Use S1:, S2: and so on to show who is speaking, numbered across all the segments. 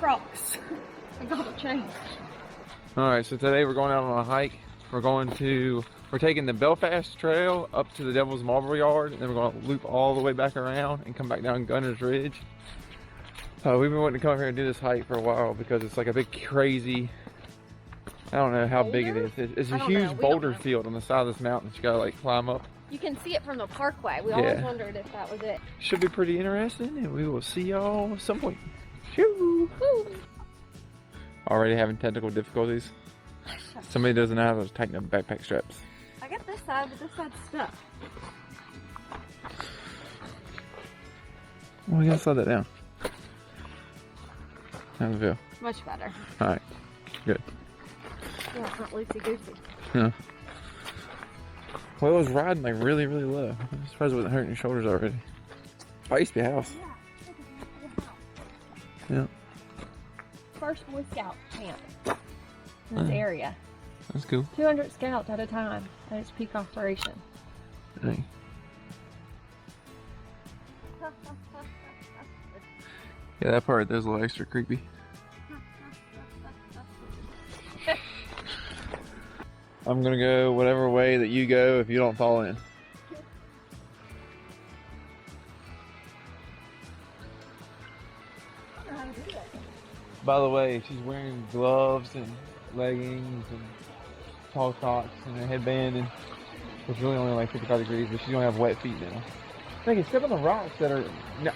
S1: Crocs. I gotta change.
S2: Alright, so today we're going out on a hike. We're taking the Belfast Trail up to the Devil's Marbleyard, and then we're going to loop all the way back around and come back down Gunner's Ridge. We've been wanting to come here and do this hike for a while because it's like a big crazy, I don't know how big it is. It's a huge boulder field on the side of this mountain that you gotta like climb up.
S1: You can see it from the parkway. We always wondered if that was it.
S2: Should be pretty interesting, and we will see y'all at some point. Shoo! Woo. Already having technical difficulties. Somebody doesn't know how to tighten up backpack straps.
S1: I got this side, but this side's stuck.
S2: Well, you gotta slow that down. How's it feel?
S1: Much better.
S2: Alright, good.
S1: Yeah, it's not loosey-goosey.
S2: Yeah. Well, it was riding like really, really low. I'm surprised it wasn't hurting your shoulders already. Oh, it used to be a house. Yeah.
S1: First Boy Scout camp in this area.
S2: That's cool.
S1: 200 scouts at a time at its peak operation.
S2: Dang. Yeah, that part there's a little extra creepy. I'm gonna go whatever way that you go if you don't fall in. By the way, she's wearing gloves and leggings and tall socks and a headband, and it's really only like 55 degrees, but she don't have wet feet now. Thank you. Step on the rocks that are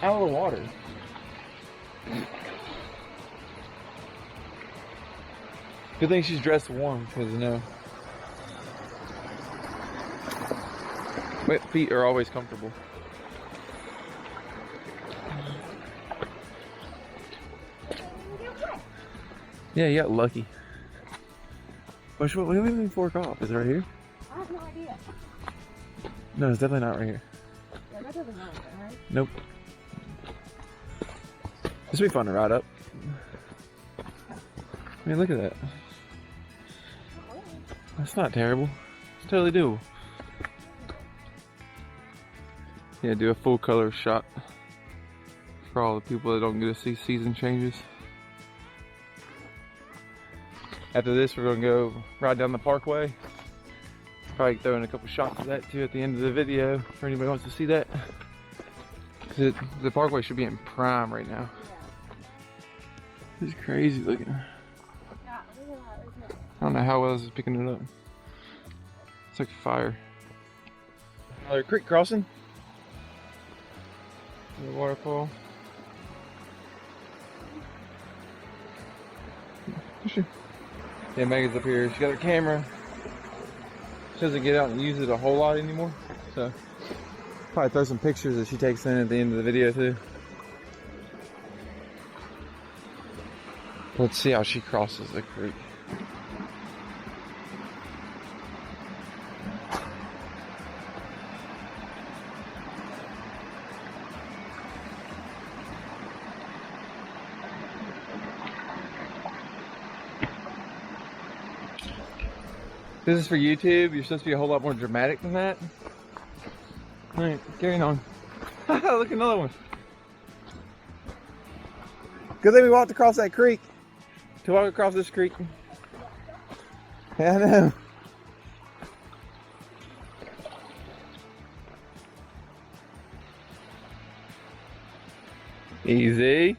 S2: out of the water. Good thing she's dressed warm, because you know, wet feet are always comfortable. Yeah, you got lucky. Which one? Where do we fork off? Is it right here?
S1: I have no idea.
S2: No, it's definitely not right here.
S1: Yeah, that doesn't matter, right?
S2: Nope. This will be fun to ride up. I mean, look at that. That's not terrible. It's totally doable. Yeah, do a full color shot for all the people that don't get to see season changes. After this, we're gonna go ride down the parkway. Probably throw in a couple shots of that too at the end of the video for anybody who wants to see that. The parkway should be in prime right now. It's crazy looking. I don't know how well this is picking it up. It's like fire. Another creek crossing. The waterfall. Yeah, Megan's up here. She got her camera. She doesn't get out and use it a whole lot anymore. So, probably throw some pictures that she takes in at the end of the video too. Let's see how she crosses the creek. This is for YouTube. You're supposed to be a whole lot more dramatic than that. Alright, carrying on. Look, another one. Good thing we walked across that creek. To walk across this creek. Yeah, I know. Easy.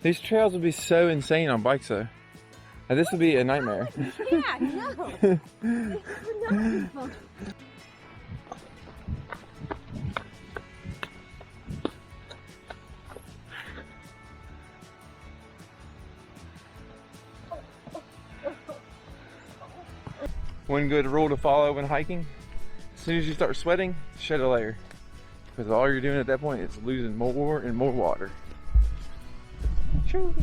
S2: These trails would be so insane on bikes though. Now, this would be a nightmare.
S1: Yeah, no. No.
S2: One good rule to follow when hiking: as soon as you start sweating, shed a layer. Because all you're doing at that point is losing more and more water. Choo.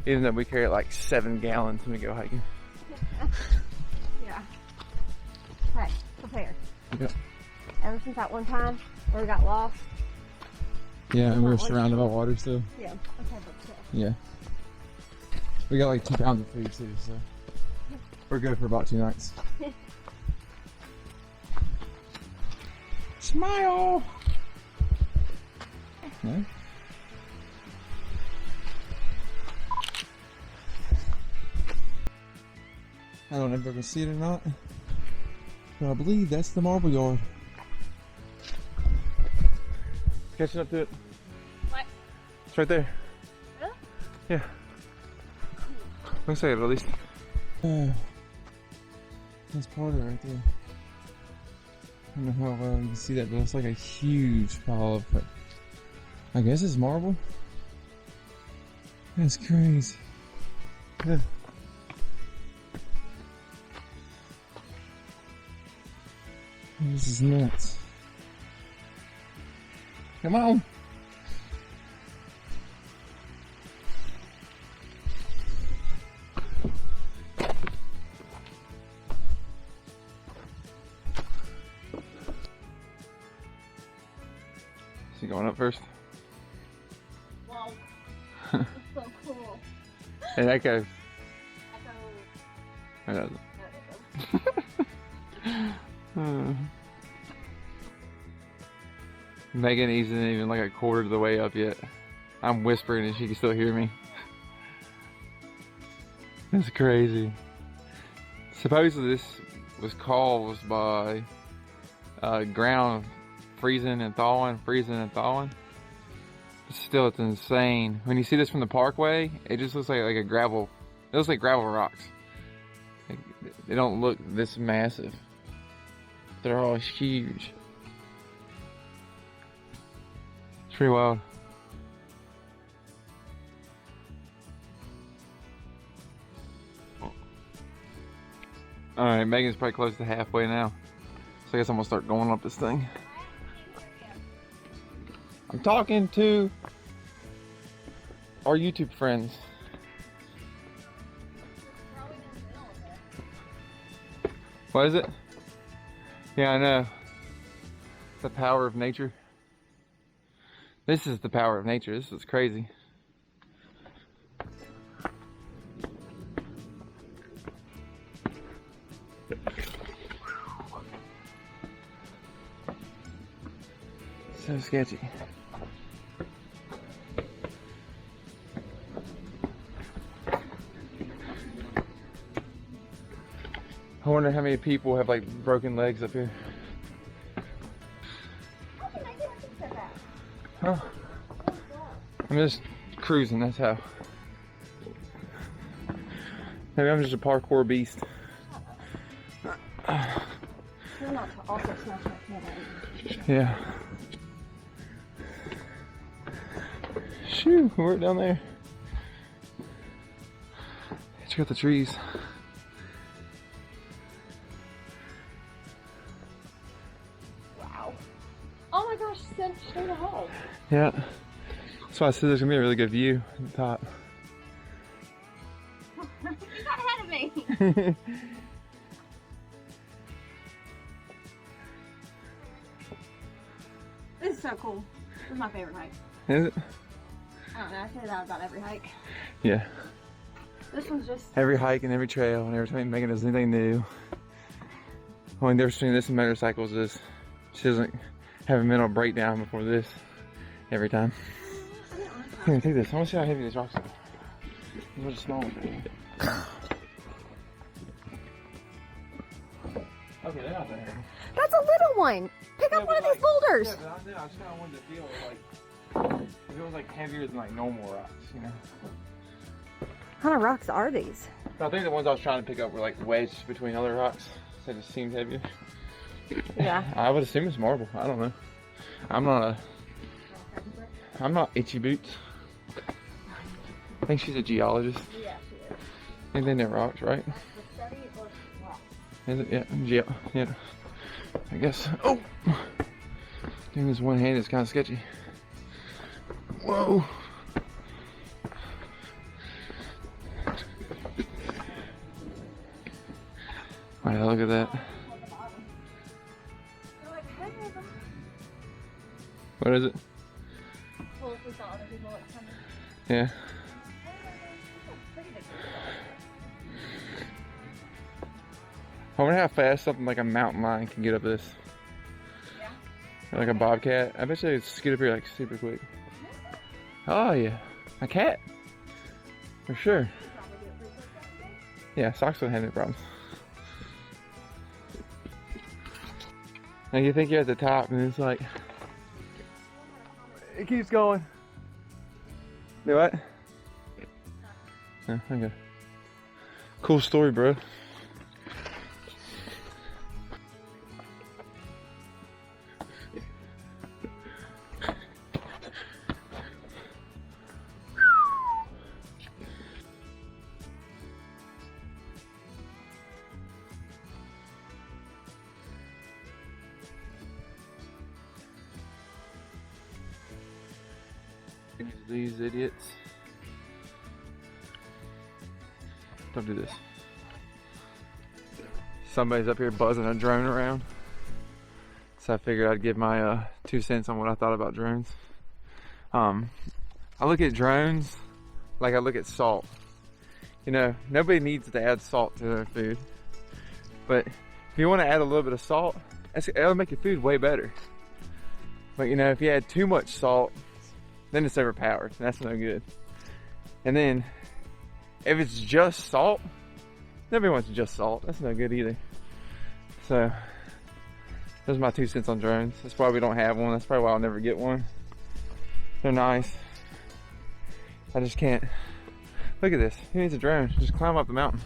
S2: Even though we carry like 7 gallons when we go hiking.
S1: Yeah. Hey, prepare.
S2: Yep.
S1: Ever since that one time where we got lost.
S2: Yeah, and we were surrounded by water still.
S1: Yeah. Okay, but chill.
S2: Yeah. We got like 2 pounds of food too, so we're good for about 2 nights. Smile! No? I don't know if I can see it or not, but I believe that's the Marbleyard. Catching up to it.
S1: What?
S2: It's right there.
S1: Really?
S2: Yeah. Looks like it at least. That's part of it right there. I don't know how well you can see that, but it's like a huge pile of it. I guess it's marble. That's crazy. Yeah. This is nuts. Come on. Is he going up first?
S1: Wow. That's so cool.
S2: Hey, that goes.
S1: That
S2: That doesn't. Megan isn't even like a quarter of the way up yet. I'm whispering and she can still hear me. That's crazy. Supposedly this was caused by ground freezing and thawing. But still, it's insane. When you see this from the parkway, it just looks like a gravel. It looks like gravel rocks. Like, they don't look this massive. They're all huge. It's pretty wild. Alright, Megan's probably close to halfway now. So I guess I'm gonna start going up this thing. I'm talking to our YouTube friends. What is it? Yeah, I know. The power of nature. This is the power of nature. This is crazy. So sketchy. I wonder how many people have like broken legs up here. Huh? I'm just cruising, that's how. Maybe I'm just a parkour beast.
S1: You're not to also smash my head out.
S2: Yeah. Shoo, we're down there. Check out the trees.
S1: Wow. Oh my gosh, straight ahead.
S2: Yeah. That's why I said there's gonna be a really good view at the top.
S1: You got ahead of me. This is so cool. This is my favorite hike.
S2: Is it?
S1: I don't know, I say that about every hike.
S2: Yeah.
S1: This one's just...
S2: Every hike and every trail and every time Megan does anything new. The only difference between this and motorcycles is she doesn't have a mental breakdown before this every time. Here, take this. I want to see how heavy these rocks are. These are just small ones. Okay, they're not that heavy.
S1: That's a little one! Pick up one of these boulders!
S2: Yeah, but I just kind of wanted to feel like, it feels like heavier than like normal rocks, you know?
S1: What kind of rocks are these?
S2: I think the ones I was trying to pick up were like wedged between other rocks, so it just seemed heavier.
S1: Yeah.
S2: I would assume it's marble. I don't know. I'm not itchy boots. I think she's a geologist.
S1: Yeah, she is.
S2: Anything that rocks, right?
S1: The study or rock?
S2: Is it? Yeah. Yeah. I guess. Oh! Doing this one hand is kind of sketchy. Whoa! Alright, look at that. What is it?
S1: Well, if we saw other people like coming.
S2: Yeah. I wonder how fast something like a mountain lion can get up this.
S1: Yeah.
S2: Or like a bobcat. I bet you they skid up here like super quick. Oh yeah. A cat. For sure. Yeah, socks don't have any problems. Now you think you're at the top and it's like, it keeps going. Do what? Yeah, okay. Cool story, bro. These idiots. Don't do this. Somebody's up here buzzing a drone around. So I figured I'd give my 2 cents on what I thought about drones. I look at drones like I look at salt. You know, nobody needs to add salt to their food. But if you want to add a little bit of salt, it'll make your food way better. But you know, if you add too much salt, then it's overpowered. That's no good. And then, if it's just salt, nobody wants just salt. That's no good either. So, those are my 2 cents on drones. That's why we don't have one. That's probably why I'll never get one. They're nice. I just can't. Look at this. Who needs a drone? Just climb up the mountain.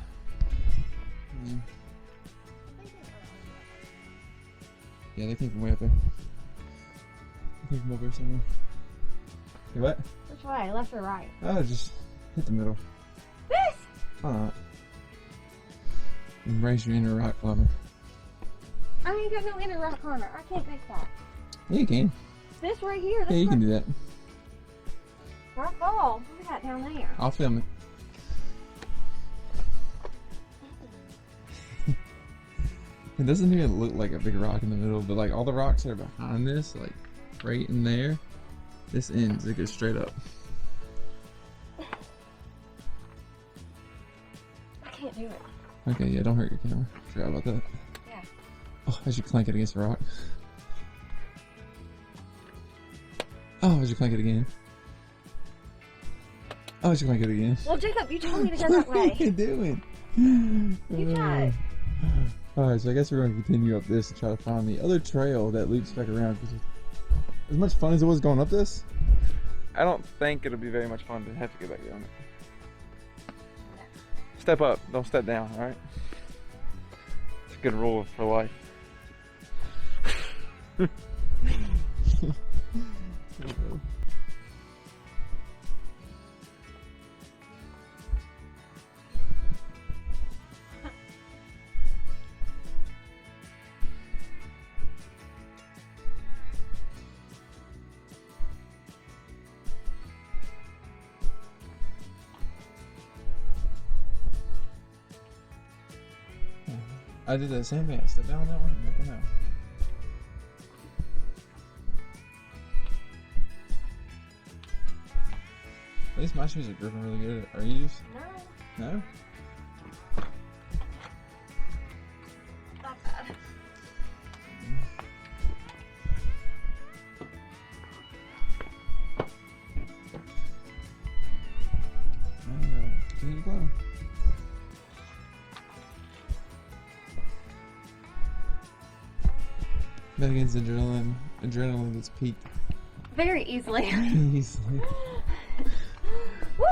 S2: Yeah, they came from way up there. They came from over there somewhere. You what?
S1: Which way? Left or right?
S2: Oh, just hit the middle.
S1: This?
S2: Why not? Embrace your inner rock climber.
S1: I ain't got no inner rock climber. I can't make that.
S2: Yeah, you can.
S1: This right here.
S2: Yeah, you can do that.
S1: Rock ball. Look at that down there.
S2: I'll film it. It doesn't even look like a big rock in the middle, but like all the rocks that are behind this, like right in there, this ends, it goes straight up.
S1: I can't do it.
S2: Okay, yeah, don't hurt your camera. Forgot about that.
S1: Yeah.
S2: Oh, as you clank it against the rock. Oh, as you clank it again. Oh, as you clank it again.
S1: Well, Jacob, you told me to go that way.
S2: What are you doing?
S1: You got it.
S2: Alright, so I guess we're going to continue up this and try to find the other trail that loops back around. As much fun as it was going up this, I don't think it'll be very much fun to have to go back down it. Step up, don't step down, alright? It's a good rule for life. I did that same thing. I stepped down that one and up and down. At least my shoes are gripping really good. Are you?
S1: No.
S2: No?
S1: Not bad.
S2: Continue to climb. Then against adrenaline gets peaked.
S1: Very easily.
S2: Easily.
S1: Woo!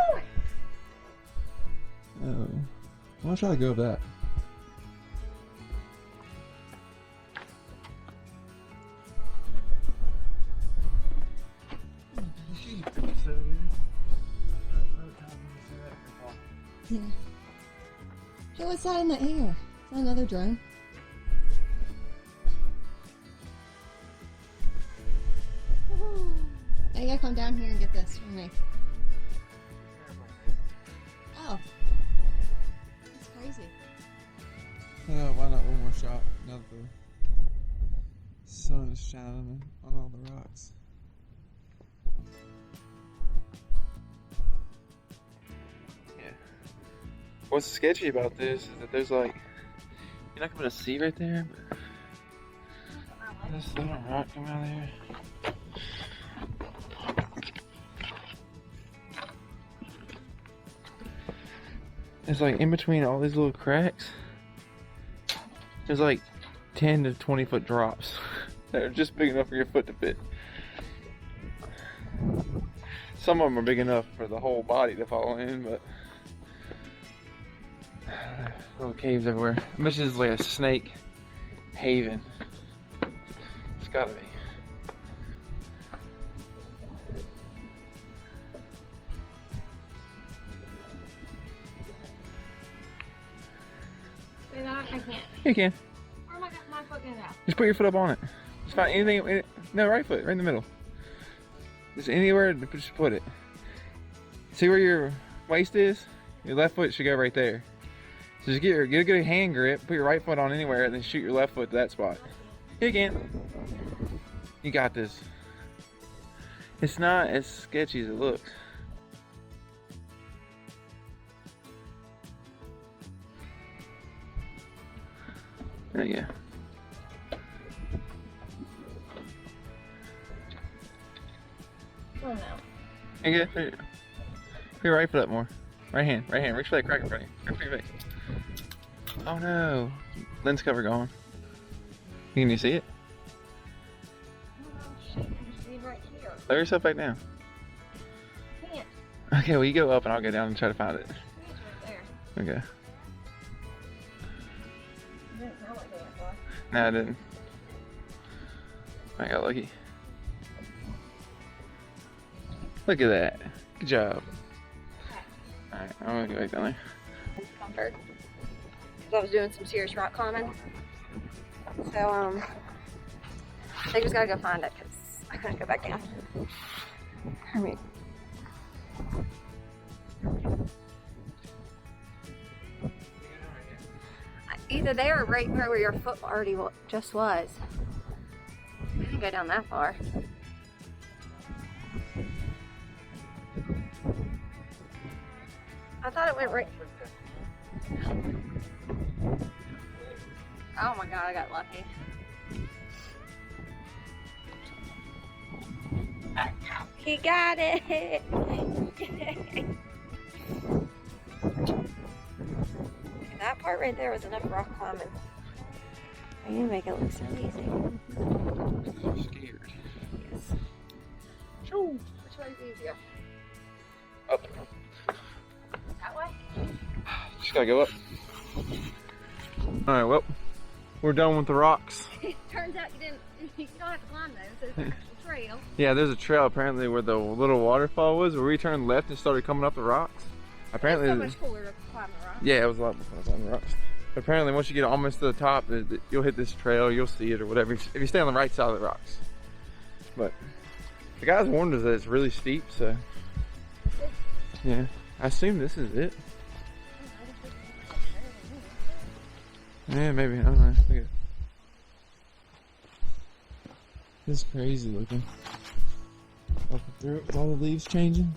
S2: Oh. I'll try to go with that.
S3: Yeah. Hey, what's that in the air? Is that another drone? Now you gotta come down here and get this for me. Oh. That's crazy.
S2: Why not one more shot? Now that the sun is shining on all the rocks. Yeah. What's sketchy about this is that there's like, you're not gonna see right there, but this little rock come out of there. It's like in between all these little cracks. There's like 10 to 20 foot drops. They're just big enough for your foot to fit. Some of them are big enough for the whole body to fall in, but little caves everywhere. I bet this is like a snake haven. It's gotta be.
S1: I can't.
S2: You can.
S1: Where am I got my foot in now?
S2: Just put your foot up on it. Just find anything. No, right foot, right in the middle. Just anywhere, just put it. See where your waist is? Your left foot should go right there. So just get a good hand grip, put your right foot on anywhere, and then shoot your left foot to that spot. You can. You got this. It's not as sketchy as it looks. There you go.
S1: Oh no.
S2: There you go. There you go. Put your right foot up more. Right hand. Reach for that crack in front of you. Right for your face. Oh no. Lens cover gone. Can you see it?
S1: Oh shit, I just leave right here.
S2: Lower yourself back down.
S1: I can't.
S2: Okay, well you go up and I'll go down and try to find it.
S1: It's right there.
S2: Okay.
S1: It didn't sound like that far.
S2: No, I didn't. I got lucky. Look at that. Good job. Alright, I'm gonna go back down there.
S1: Comfort. Because I was doing some serious rock climbing. So, they just gotta go find it because I couldn't go back down. I mean, either there or right where your foot already just was. I didn't go down that far. I thought it went right. Oh my god, I got lucky. He got it! That part right there was enough rock climbing. You make it look so easy.
S2: I'm scared.
S1: Yes.
S2: Shoo.
S1: Which way is easier?
S2: Up.
S1: That way?
S2: Just gotta go up. Alright, well, we're done with the rocks.
S1: Turns out you don't have to climb those. There's a trail.
S2: Yeah, there's a trail apparently where the little waterfall was, where we turned left and started coming up the rocks. Apparently,
S1: It's so much cooler to climb the rock.
S2: yeah, it was a lot more fun on the rocks. But apparently, once you get almost to the top, you'll hit this trail, you'll see it or whatever, if you stay on the right side of the rocks. But the guys warned us that it's really steep, so yeah, I assume this is it. Yeah, maybe, I don't know. Look at it. This is crazy looking. Up through it with all the leaves changing.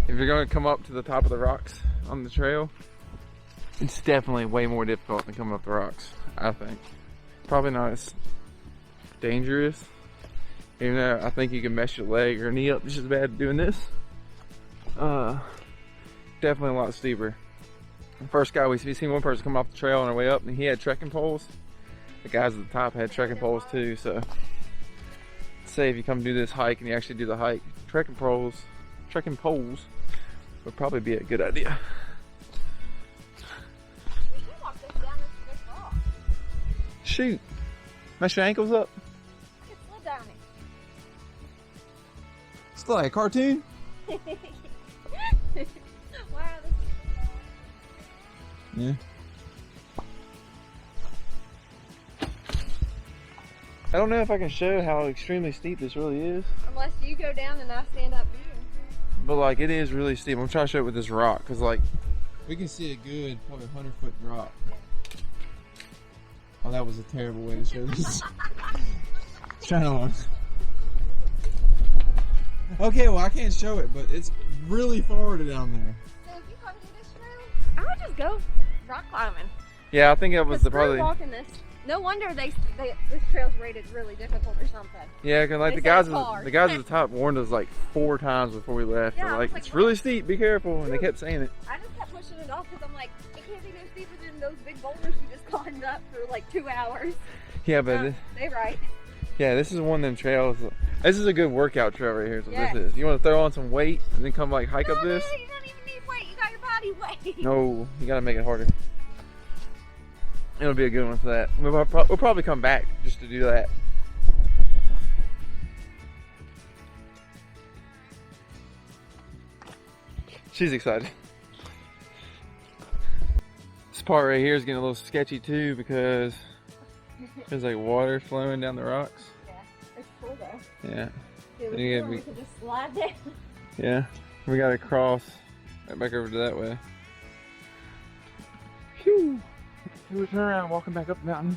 S2: If you're going to come up to the top of the rocks on the trail, it's definitely way more difficult than coming up the rocks, I think. Probably not as dangerous, even though I think you can mess your leg or knee up just as bad doing this. Definitely a lot steeper. The first guy we seen one person come off the trail on our way up, and he had trekking poles. The guys at the top had trekking poles too, so say if you come do this hike and you actually do the hike, trekking poles would probably be a good idea.
S1: We can walk this down this rock.
S2: Shoot, mess your ankles up.
S1: I can slid down it.
S2: It's like a cartoon.
S1: Wow, this is
S2: Yeah. I don't know if I can show how extremely steep this really is.
S1: unless you go down and I stand up here.
S2: But like, it is really steep. I'm trying to show it with this rock, because like, we can see a good, probably 100-foot drop. Oh, that was a terrible way to show this. Try on. Okay, well I can't show it, but it's really far down there.
S1: So if you come to this trail, I would just go rock climbing.
S2: Yeah, I think it was the
S1: Screw
S2: probably.
S1: walking this No wonder this trail's rated really difficult or something.
S2: Yeah, cause like
S1: They
S2: the
S1: said
S2: guys,
S1: it's hard.
S2: the guys at the top warned us like 4 times before we left.
S1: Yeah,
S2: They're
S1: I
S2: like,
S1: was like,
S2: it's really steep, be careful, and they kept saying it.
S1: I just kept pushing it off because I'm like, it can't be no steeper than those big boulders we just climbed up for like 2 hours.
S2: Yeah, but
S1: They right.
S2: yeah, this is one of them trails. This is a good workout trail right here. Is what
S1: Yes.
S2: this is. You want to throw on some weight and then come like hike up this?
S1: You don't even need weight. You got your body weight.
S2: No, you gotta make it harder. It'll be a good one for that. We'll probably come back just to do that. She's excited. This part right here is getting a little sketchy too because there's like water flowing down the rocks.
S1: Yeah, it's cool though.
S2: Yeah.
S1: It was
S2: Yeah,
S1: cool. We could just slide down.
S2: Yeah, we gotta cross right back over to that way. Phew. We turn around walking back up the mountain.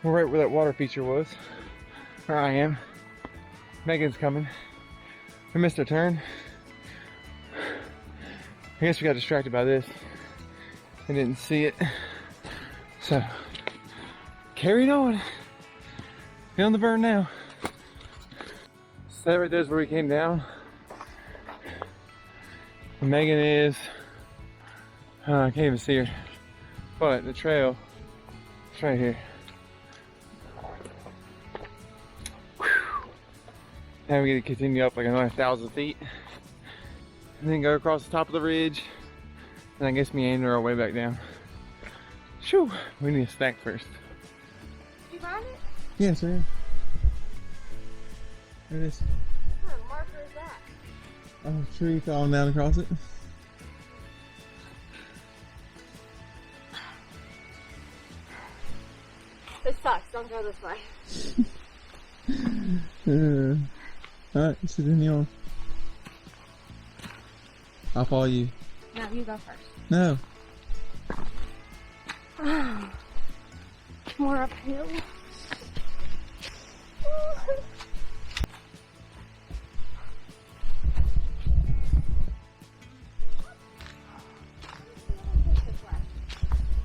S2: We're right where that water feature was. Where I am. Megan's coming. We missed our turn. I guess we got distracted by this. I didn't see it. So, carried on. Feeling the burn now. So that right there is where we came down. And Megan is, I can't even see her, but the trail is right here. Whew. Now we get to continue up like another 1,000 feet and then go across the top of the ridge and I guess meander our way back down. Shoo, we need a snack first.
S1: Did you find it?
S2: Yes, sir. There it is.
S1: What kind of marker is that?
S2: Oh, tree falling down across it.
S1: This sucks. Don't go this way.
S2: Alright, sit in your. I'll follow you.
S1: No, you go first.
S2: No.
S1: More uphill.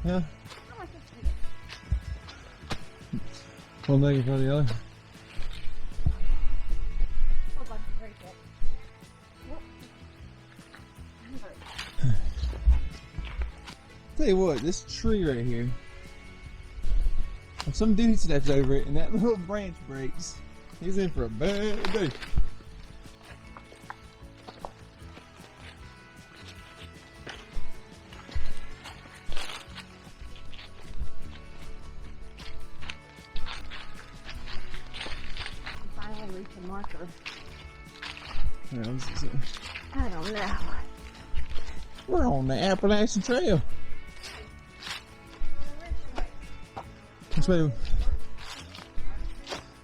S2: Yeah. One leg in front of the other. Tell you what, this tree right here. If some dude steps over it and that little branch breaks, he's in for a bad day.
S1: Finally reach a marker.
S2: Yeah,
S1: I don't know.
S2: we're on the Appalachian Trail. Which way?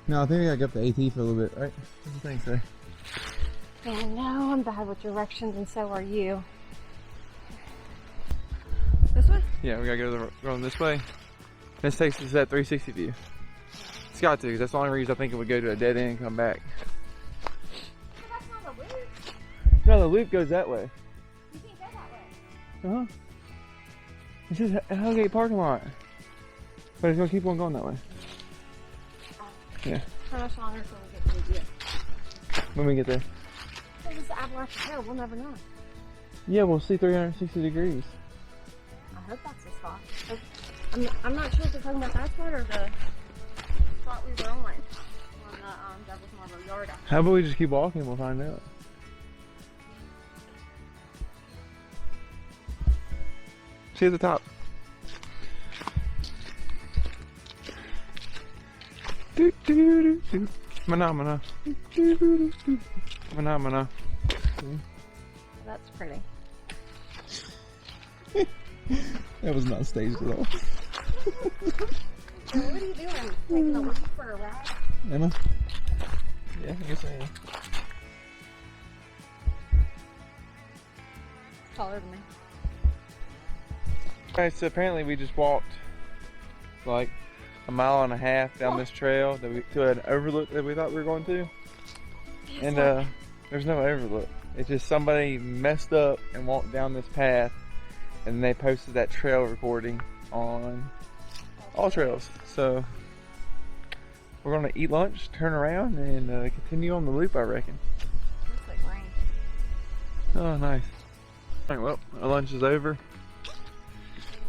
S2: No, I think I gotta go up the AT for a little bit, right? What do you think, sir?
S1: I know, I'm bad with directions and so are you. This way?
S2: Yeah, we gotta go going this way. This takes us to that 360 view. It's got to, because that's the only reason I think it would go to a dead end and come back.
S1: But that's not a loop.
S2: No, the loop goes that way.
S1: You can't go that way.
S2: Uh-huh. This is a Hellgate parking lot. But it's gonna keep on going that way. Yeah.
S1: How much longer till we get to the view?
S2: When we get there.
S1: This is the Appalachian Trail, we'll never know.
S2: Yeah, we'll see 360 degrees.
S1: I hope that's the spot. I'm not sure if we're talking about that spot or the spot we were on the Devil's Marbleyard.
S2: How about we just keep walking and we'll find out. See at the top. Do do do do. Mana. Do do do do. Mana.
S1: That's pretty.
S2: That was not staged at all.
S1: So what are you doing? Taking a leap for a ride?
S2: Emma? Yeah, I guess I am.
S1: Taller than me.
S2: Alright, so apparently we just walked like a mile and a half down this trail to an overlook that we thought we were going to. And there's no overlook. It's just somebody messed up and walked down this path and they posted that trail recording on All Trails. So we're gonna eat lunch, turn around, and continue on the loop, I reckon.
S1: Looks like rain.
S2: Oh, nice. All right, well, our lunch is over.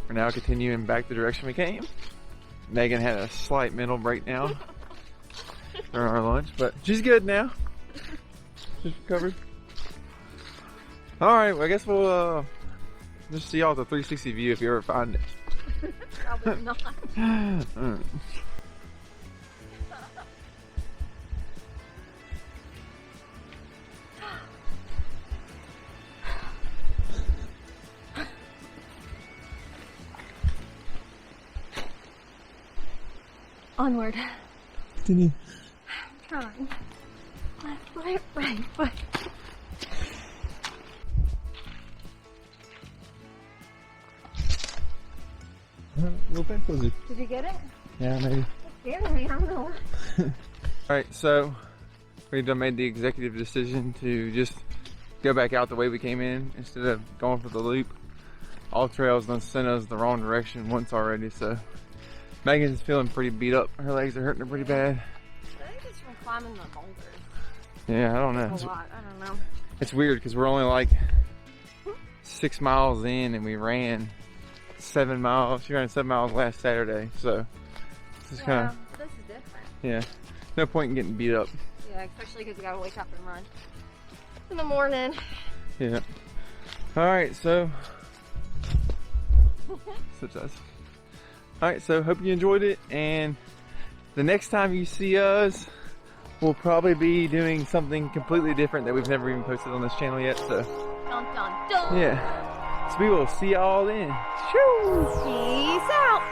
S2: We're now continuing back the direction we came. Megan had a slight mental breakdown during our lunch, but she's good now. She's recovered. All right, well, I guess we'll just see y'all at the 360 view if you ever find it.
S1: Probably not. Onward.
S2: Continue.
S1: Trying. Left foot, right foot.
S2: Little pencil.
S1: Did you get it?
S2: Yeah, maybe.
S1: It's scaring me, I don't know.
S2: Alright, so we done made the executive decision to just go back out the way we came in instead of going for the loop. All Trails done sent us the wrong direction once already, so Megan's feeling pretty beat up. Her legs are hurting her pretty bad.
S1: I think it's from climbing the boulders.
S2: Yeah, I don't know.
S1: A lot, I don't know.
S2: It's weird because we're only like 6 miles in and we ran 7 miles. She ran 7 miles last Saturday, so this is kind of,
S1: this is different.
S2: yeah, no point in getting beat up.
S1: Yeah, especially because you gotta wake up and run in the morning.
S2: Yeah. Alright, so such as. Alright, so hope you enjoyed it, and the next time you see us, we'll probably be doing something completely different that we've never even posted on this channel yet, so
S1: Dun dun dun!
S2: yeah. So we will see y'all then. Shoo!
S1: Peace out!